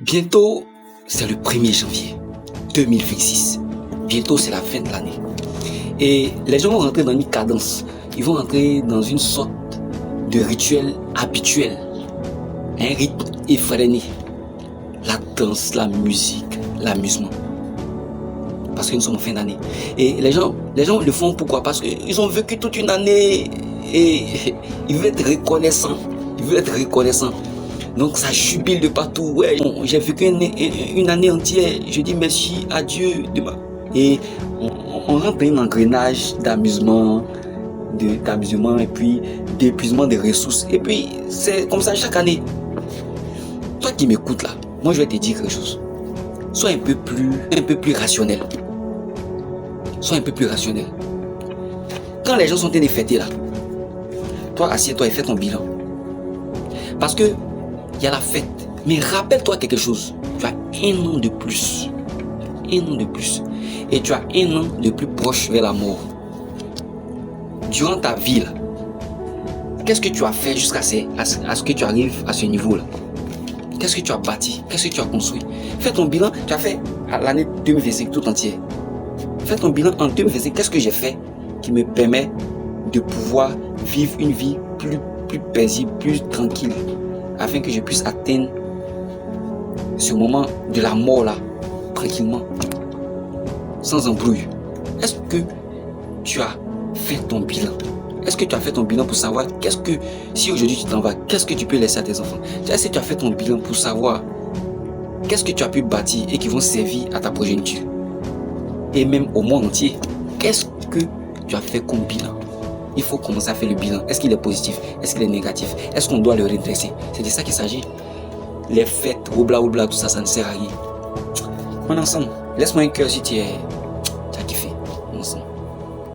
Bientôt, c'est le 1er janvier 2026. Bientôt, c'est la fin de l'année. Et les gens vont rentrer dans une cadence. Ils vont rentrer dans une sorte de rituel habituel. Un rythme effréné. La danse, la musique, l'amusement. Parce que nous sommes en fin d'année. Et les gens le font pourquoi? Parce qu'ils ont vécu toute une année et ils veulent être reconnaissants. Ils veulent être reconnaissants. Donc ça jubile de partout. Ouais, j'ai vécu une année entière. Je dis merci à Dieu. Et on rentre dans un engrenage d'amusement, et puis d'épuisement des ressources. Et puis c'est comme ça chaque année. Toi qui m'écoutes là, moi je vais te dire quelque chose. Sois un peu plus rationnel. Sois un peu plus rationnel. Quand les gens sont en train de fêter là, toi assieds-toi et fais ton bilan. Parce que il y a la fête. Mais rappelle-toi quelque chose. Tu as un an de plus. Un an de plus. Et tu as un an de plus proche vers la mort. Durant ta vie là, qu'est-ce que tu as fait jusqu'à ce que tu arrives à ce niveau là? Qu'est-ce que tu as bâti? Qu'est-ce que tu as construit? Fais ton bilan. Tu as fait à l'année 2025 tout entière. Fais ton bilan en 2025. Qu'est-ce que j'ai fait qui me permet de pouvoir vivre une vie plus paisible, plus tranquille, afin que je puisse atteindre ce moment de la mort là, tranquillement, sans embrouille. Est-ce que tu as fait ton bilan? Est-ce que tu as fait ton bilan pour savoir si aujourd'hui tu t'en vas, qu'est-ce que tu peux laisser à tes enfants? Est-ce que tu as fait ton bilan pour savoir qu'est-ce que tu as pu bâtir et qui vont servir à ta progéniture? Et même au monde entier, qu'est-ce que tu as fait comme bilan? Il faut commencer à faire le bilan. Est-ce qu'il est positif? Est-ce qu'il est négatif? Est-ce qu'on doit le redresser? C'est de ça qu'il s'agit. Les fêtes, oubla, tout ça, ça ne sert à rien. On est ensemble. Laisse-moi un cœur si tu as kiffé. On est ensemble.